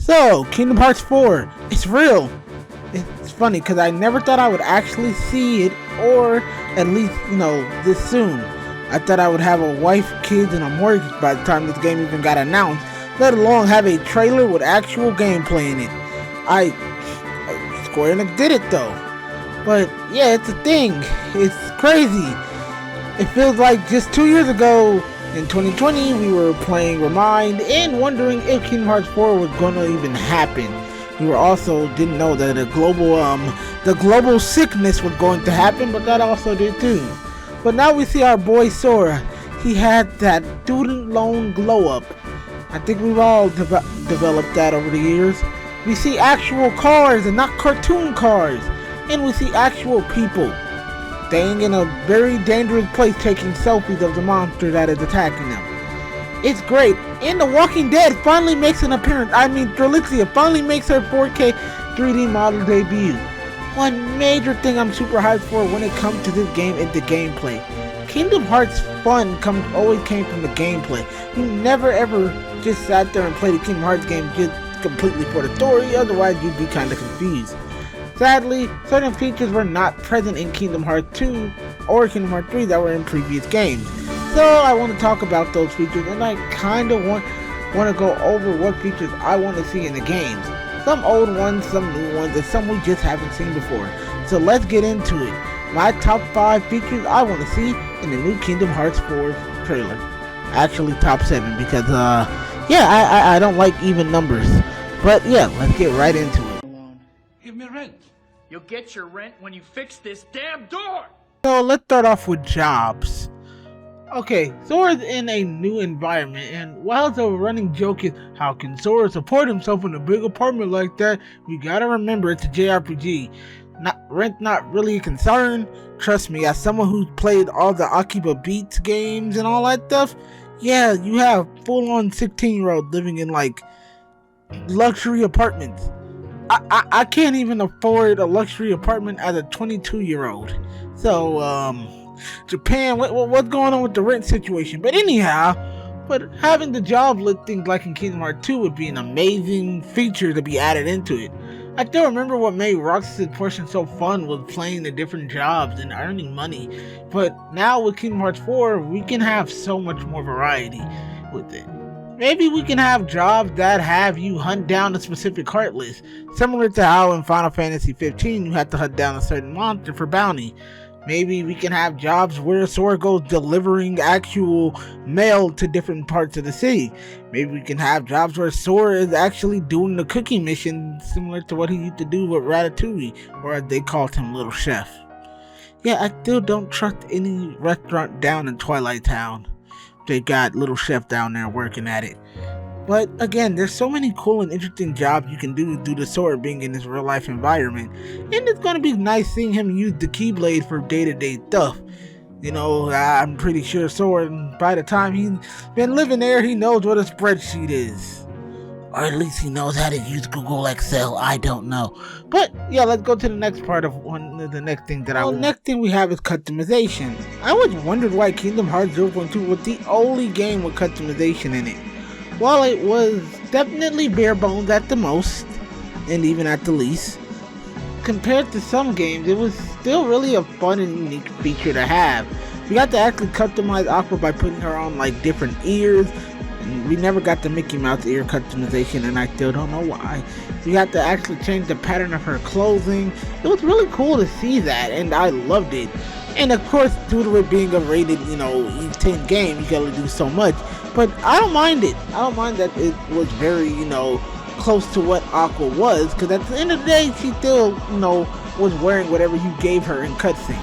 So, Kingdom Hearts 4, it's real. It's funny because I never thought I would actually see it, or at least, this soon. I thought I would have a wife, kids, and a mortgage by the time this game even got announced, let alone have a trailer with actual gameplay in it. Square Enix did it though. But yeah, it's a thing. It's crazy. It feels like just 2 years ago, in 2020, we were playing Remind and wondering if Kingdom Hearts 4 was gonna even happen. We were also didn't know that the global sickness was going to happen, but that also did too. But now we see our boy Sora. He had that student loan glow up. I think we've all developed that over the years. We see actual cars and not cartoon cars, and we see actual people staying in a very dangerous place taking selfies of the monster that is attacking them. It's great, and The Walking Dead finally makes an appearance. Strelitzia finally makes her 4K 3D model debut. One major thing I'm super hyped for when it comes to this game is the gameplay. Kingdom Hearts fun always came from the gameplay. You never ever just sat there and played a Kingdom Hearts game just completely for the story, otherwise you'd be kinda confused. Sadly, certain features were not present in Kingdom Hearts 2 or Kingdom Hearts 3 that were in previous games. So I want to talk about those features, and I kind of want to go over what features I want to see in the games. Some old ones, some new ones, and some we just haven't seen before. So let's get into it. My top 5 features I want to see in the new Kingdom Hearts 4 trailer. Actually top 7 because I don't like even numbers. But yeah, let's get right into it. Give me rent. You'll get your rent when you fix this damn door! So let's start off with jobs. Okay, Sora's in a new environment, and while the running joke is, how can Sora support himself in a big apartment like that? We gotta remember it's a JRPG. Rent not really a concern. Trust me, as someone who's played all the Akiba Beats games and all that stuff, yeah, you have full-on 16-year-olds living in like luxury apartments. I can't even afford a luxury apartment as a 22-year-old. So, Japan, what's going on with the rent situation? But anyhow, having the job listings like in Kingdom Hearts 2 would be an amazing feature to be added into it. I still remember what made Roxas' portion so fun was playing the different jobs and earning money. But now with Kingdom Hearts 4, we can have so much more variety with it. Maybe we can have jobs that have you hunt down a specific heart list, similar to how in Final Fantasy 15 you had to hunt down a certain monster for bounty. Maybe we can have jobs where Sora goes delivering actual mail to different parts of the city. Maybe we can have jobs where Sora is actually doing the cooking mission, similar to what he used to do with Ratatouille, or as they called him, Little Chef. Yeah, I still don't trust any restaurant down in Twilight Town. They got Little Chef down there working at it. But again, there's so many cool and interesting jobs you can do due to Sora being in this real life environment. And it's gonna be nice seeing him use the Keyblade for day-to-day stuff. I'm pretty sure Sora, by the time he's been living there, he knows what a spreadsheet is. Or at least he knows how to use Google Excel, I don't know. But yeah, let's go to the next part of the next thing that next thing we have is customization. I always wondered why Kingdom Hearts 0.2 was the only game with customization in it. While it was definitely bare bones at the most, and even at the least, compared to some games, it was still really a fun and unique feature to have. We got to actually customize Aqua by putting her on like different ears. We never got the Mickey Mouse ear customization, and I still don't know why. We had to actually change the pattern of her clothing. It was really cool to see that, and I loved it. And of course, due to it being a rated, E10 game, you can only do so much. But I don't mind it. I don't mind that it was very, close to what Aqua was, because at the end of the day, she still, was wearing whatever you gave her in cutscenes.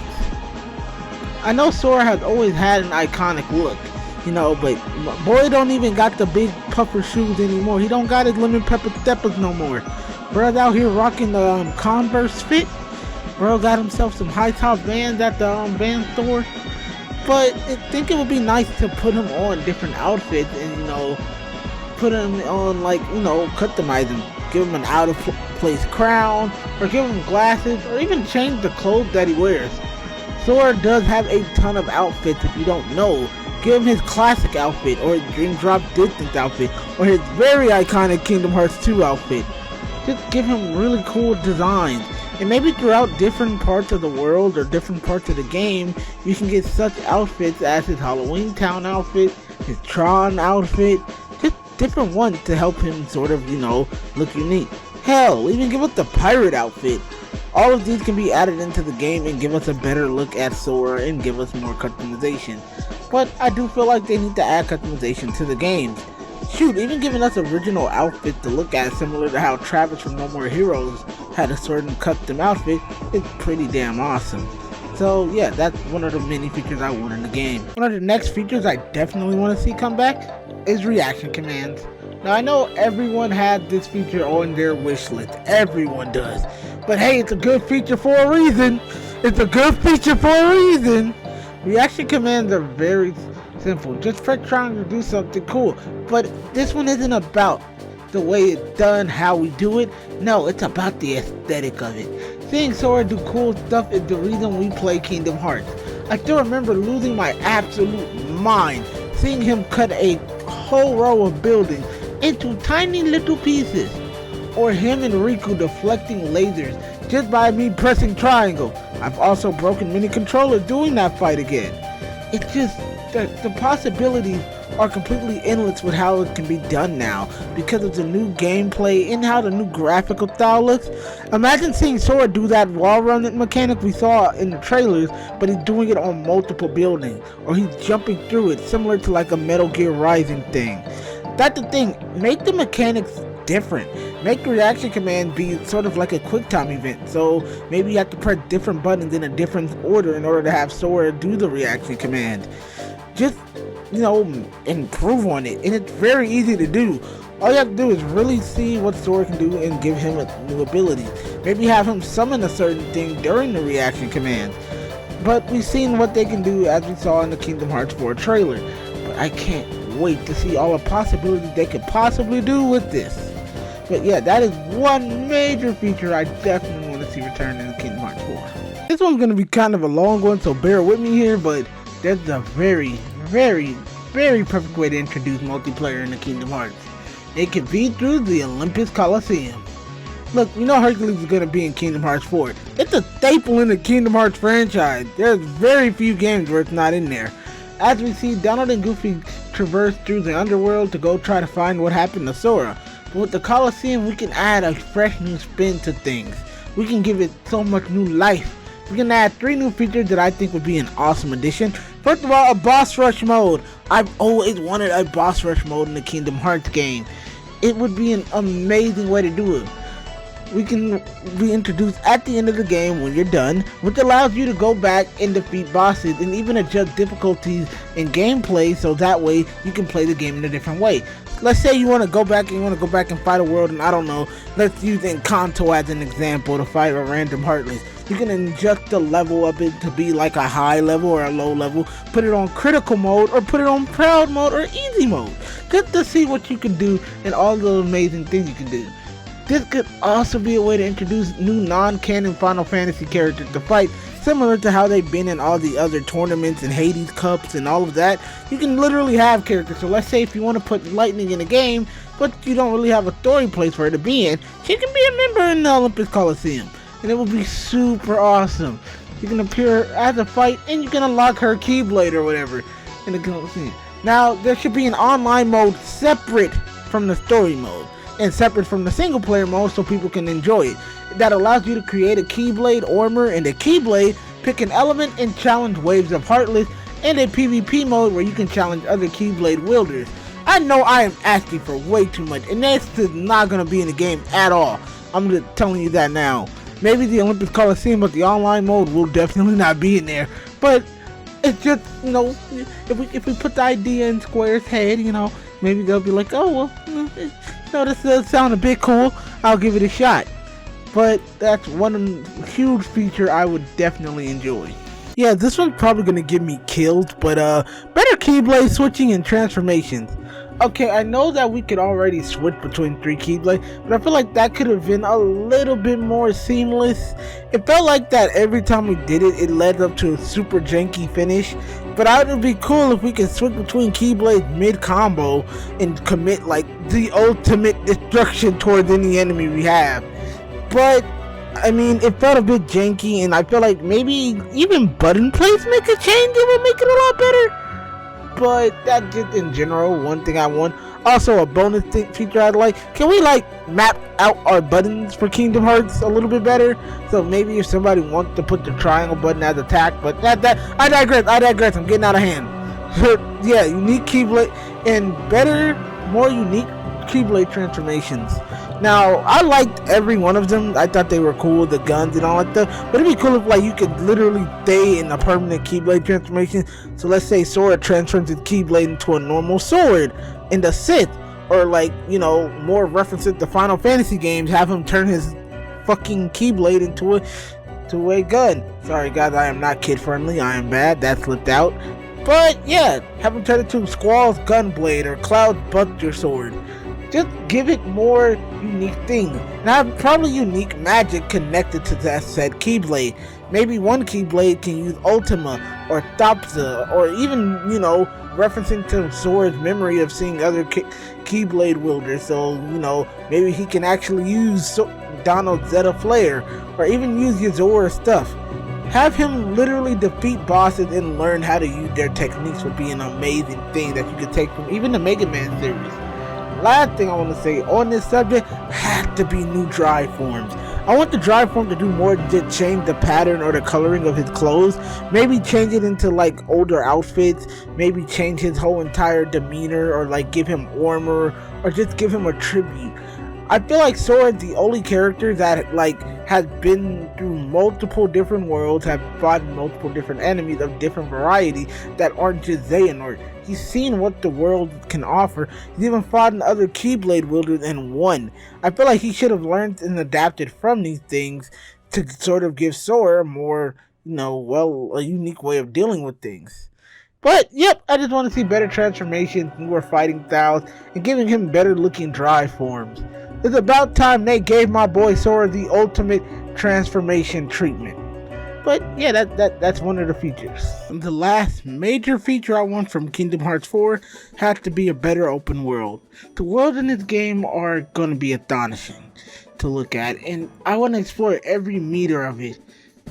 I know Sora has always had an iconic look. But boy don't even got the big puffer shoes anymore. He don't got his lemon pepper steppers no more. Bro's out here rocking the Converse fit. Bro got himself some high top Vans at the Van store. But I think it would be nice to put him on different outfits and put him on customize him. Give him an out of place crown, or give him glasses, or even change the clothes that he wears. Sora does have a ton of outfits if you don't know. give him his classic outfit, or his Dream Drop Distance outfit, or his very iconic Kingdom Hearts 2 outfit. Just give him really cool designs. And maybe throughout different parts of the world or different parts of the game, you can get such outfits as his Halloween Town outfit, his Tron outfit, just different ones to help him sort of, look unique. Hell, even give us the pirate outfit. All of these can be added into the game and give us a better look at Sora and give us more customization. But I do feel like they need to add customization to the games. Shoot, even giving us original outfit to look at, similar to how Travis from No More Heroes had a certain custom outfit, is pretty damn awesome. So yeah, that's one of the many features I want in the game. One of the next features I definitely want to see come back is reaction commands. Now I know everyone had this feature on their wish list, everyone does. But hey, it's a good feature for a reason. It's a good feature for a reason. Reaction commands are very simple, just for trying to do something cool. But this one isn't about the way it's done, how we do it. No, it's about the aesthetic of it. Seeing Sora do cool stuff is the reason we play Kingdom Hearts. I still remember losing my absolute mind seeing him cut a whole row of buildings into tiny little pieces, or him and Riku deflecting lasers just by me pressing triangle. I've also broken many controllers doing that fight again. It's just the possibilities are completely endless with how it can be done now because of the new gameplay and how the new graphical style looks. Imagine seeing Sora do that wall running mechanic we saw in the trailers, but he's doing it on multiple buildings, or he's jumping through it similar to like a Metal Gear Rising thing. That's the thing, make the mechanics different. Make reaction command be sort of like a quick time event, so maybe you have to press different buttons in a different order in order to have Sora do the reaction command. Just, improve on it, and it's very easy to do. All you have to do is really see what Sora can do and give him a new ability. Maybe have him summon a certain thing during the reaction command. But we've seen what they can do as we saw in the Kingdom Hearts 4 trailer. But I can't wait to see all the possibilities they could possibly do with this. But yeah, that is one major feature I definitely want to see return in Kingdom Hearts 4. This one's going to be kind of a long one, so bear with me here, but there's a very, very, very perfect way to introduce multiplayer in the Kingdom Hearts. It could be through the Olympus Coliseum. Look, we know Hercules is going to be in Kingdom Hearts 4. It's a staple in the Kingdom Hearts franchise. There's very few games where it's not in there. As we see, Donald and Goofy traverse through the underworld to go try to find what happened to Sora. But with the Coliseum, we can add a fresh new spin to things. We can give it so much new life. We can add 3 new features that I think would be an awesome addition. First of all, a boss rush mode. I've always wanted a boss rush mode in the Kingdom Hearts game. It would be an amazing way to do it. We can be introduced at the end of the game when you're done, which allows you to go back and defeat bosses and even adjust difficulties in gameplay so that way you can play the game in a different way. Let's say you want to go back and fight a world, and I don't know, let's use Encanto as an example to fight a random Heartless. You can adjust the level of it to be like a high level or a low level, put it on critical mode or put it on proud mode or easy mode, just to see what you can do and all the amazing things you can do. This could also be a way to introduce new non-canon Final Fantasy characters to fight, similar to how they've been in all the other tournaments and Hades Cups and all of that. You can literally have characters, so let's say if you want to put Lightning in a game, but you don't really have a story place for her to be in, she can be a member in the Olympus Coliseum, and it will be super awesome. You can appear as a fight, and you can unlock her Keyblade or whatever in the Coliseum. Now, there should be an online mode separate from the story mode, and separate from the single player mode so people can enjoy it. That allows you to create a Keyblade armor and a Keyblade, pick an element and challenge waves of Heartless, and a PvP mode where you can challenge other Keyblade wielders. I know I am asking for way too much, and this is not going to be in the game at all. I'm just telling you that now. Maybe the Olympus Coliseum, but the online mode will definitely not be in there. But it's just, if we put the idea in Square's head, maybe they'll be like, oh, well, this does sound a bit cool, I'll give it a shot. But that's one huge feature I would definitely enjoy. Yeah, this one's probably going to get me killed, but better Keyblade switching and transformations. Okay, I know that we could already switch between 3 Keyblade, but I feel like that could have been a little bit more seamless. It felt like that every time we did it, it led up to a super janky finish. But it would be cool if we could switch between Keyblades mid-combo and commit like the ultimate destruction towards any enemy we have. But I mean, it felt a bit janky, and I feel like maybe even button placement could change it would make it a lot better. But that's just in general one thing I want. Also, a bonus feature I'd like: can we like map out our buttons for Kingdom Hearts a little bit better? So maybe if somebody wants to put the triangle button as attack, but that I digress. I'm getting out of hand. Yeah, unique Keyblade and better, more unique Keyblade transformations. Now, I liked every one of them. I thought they were cool, the guns and all that stuff. But it'd be cool if like you could literally stay in a permanent Keyblade transformation. So let's say Sora transforms his Keyblade into a normal sword in the Sith, or like, you know, more references to Final Fantasy games, have him turn his fucking Keyblade into a gun. Sorry guys, I am not kid friendly. I am bad. That slipped out. But yeah, have him turn it to Squall's Gunblade or Cloud's Buster Sword. Just give it more unique things. Now, probably unique magic connected to that said Keyblade. Maybe one Keyblade can use Ultima or Thopsa, or even, you know, referencing to Sora's memory of seeing other Keyblade wielders. So, you know, maybe he can actually use Donald's Zeta Flare, or even use Yazora's stuff. Have him literally defeat bosses and learn how to use their techniques would be an amazing thing that you could take from even the Mega Man series. Last thing I want to say on this subject had to be new dry forms. I want the dry form to do more than just change the pattern or the coloring of his clothes. Maybe change it into like older outfits. Maybe change his whole entire demeanor, or like give him armor, or just give him a tribute. I feel like Sora is the only character that like has been through multiple different worlds, have fought multiple different enemies of different variety that aren't just Xehanort. He's seen what the world can offer. He's even fought in other Keyblade wielders and won. I feel like he should have learned and adapted from these things to sort of give Sora a more, you know, well, a unique way of dealing with things. But yep, I just want to see better transformations, newer fighting styles, and giving him better looking dry forms. It's about time they gave my boy Sora the ultimate transformation treatment. But yeah, that's one of the features. And the last major feature I want from Kingdom Hearts 4 has to be a better open world. The worlds in this game are going to be astonishing to look at, and I want to explore every meter of it.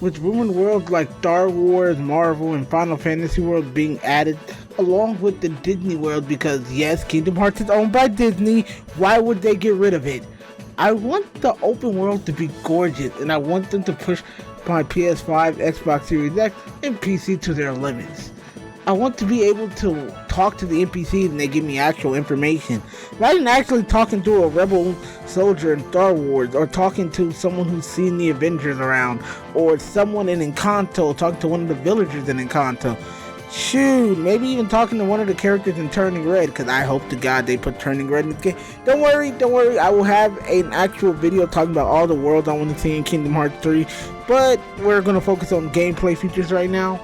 With ruined worlds like Star Wars, Marvel, and Final Fantasy World being added, along with the Disney World, because yes, Kingdom Hearts is owned by Disney, why would they get rid of it? I want the open world to be gorgeous, and I want them to push my PS5, Xbox Series X, and PC to their limits. I want to be able to talk to the NPCs and they give me actual information. Imagine actually talking to a rebel soldier in Star Wars, or talking to someone who's seen the Avengers around, or someone in Encanto, talking to one of the villagers in Encanto. Shoot, maybe even talking to one of the characters in Turning Red, because I hope to God they put Turning Red in this game. Don't worry, I will have an actual video talking about all the worlds I want to see in Kingdom Hearts 3, but we're going to focus on gameplay features right now.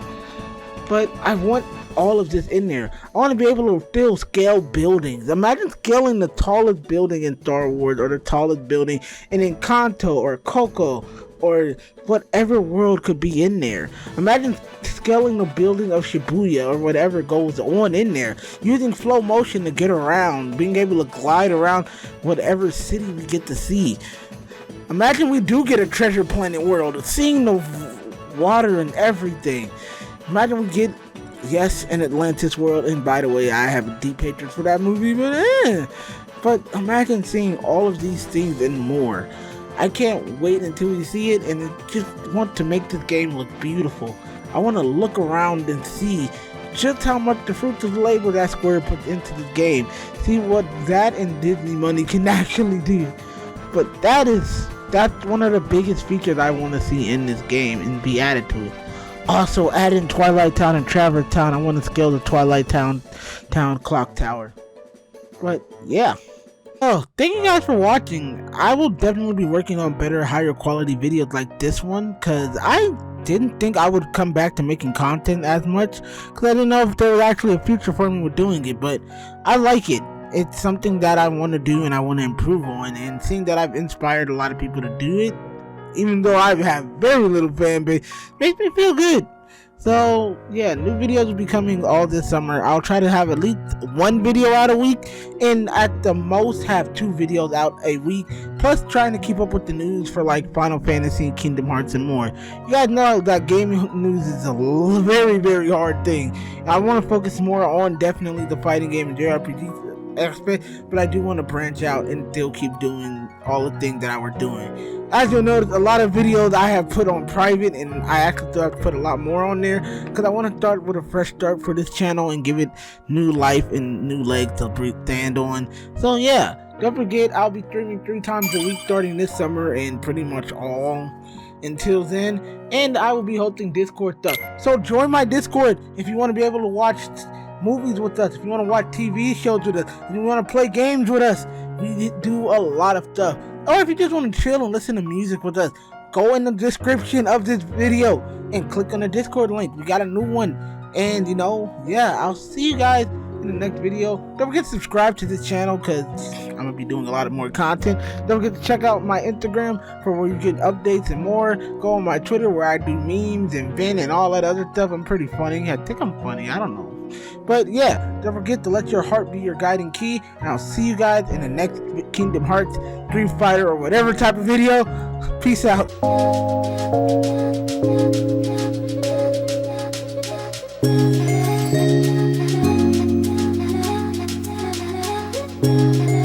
But I want all of this in there. I want to be able to still scale buildings. Imagine scaling the tallest building in Star Wars, or the tallest building in Encanto or Coco, or whatever world could be in there. Imagine scaling the building of Shibuya or whatever goes on in there, using flow motion to get around, being able to glide around whatever city we get to see. Imagine we do get a Treasure Planet world, seeing the water and everything. Imagine we get, yes, an Atlantis world, and by the way, I have a deep hatred for that movie, but imagine seeing all of these things and more. I can't wait until we see it, and I just want to make this game look beautiful. I want to look around and see just how much the fruits of the labor that Square puts into this game. See what that and Disney money can actually do. But that's one of the biggest features I want to see in this game and be added to it. Also, add in Twilight Town and Traverse Town. I want to scale the Twilight Town clock tower. But yeah. Oh, thank you guys for watching. I will definitely be working on better, higher quality videos like this one, because I didn't think I would come back to making content as much, because I didn't know if there was actually a future for me with doing it, but I like it. it's something that I want to do and I want to improve on, and seeing that I've inspired a lot of people to do it, even though I have very little fan base, makes me feel good. So yeah, new videos will be coming all this summer. I'll try to have at least one video out a week, and at the most have 2 videos out a week, plus trying to keep up with the news for like Final Fantasy, Kingdom Hearts, and more. You guys know that gaming news is a very, very hard thing. I want to focus more on definitely the fighting game and JRPG aspect, but I do want to branch out and still keep doing all the things that I were doing. As you'll notice, a lot of videos I have put on private, and I actually still have to put a lot more on there because I want to start with a fresh start for this channel and give it new life and new legs to stand on. So yeah, don't forget, I'll be streaming 3 times a week starting this summer and pretty much all until then, and I will be hosting Discord stuff. So join my Discord if you want to be able to watch movies with us, if you want to watch TV shows with us, if you want to play games with us. We do a lot of stuff. Or if you just want to chill and listen to music with us, go in the description of this video and click on the Discord link. We got a new one. And yeah, I'll see you guys in the next video. Don't forget to subscribe to this channel because I'm going to be doing a lot of more content. Don't forget to check out my Instagram for where you get updates and more. Go on my Twitter where I do memes and vent and all that other stuff. I'm pretty funny. I think I'm funny. I don't know. But yeah, don't forget to let your heart be your guiding key. And I'll see you guys in the next Kingdom Hearts, Street Fighter, or whatever type of video. Peace out. Thank you.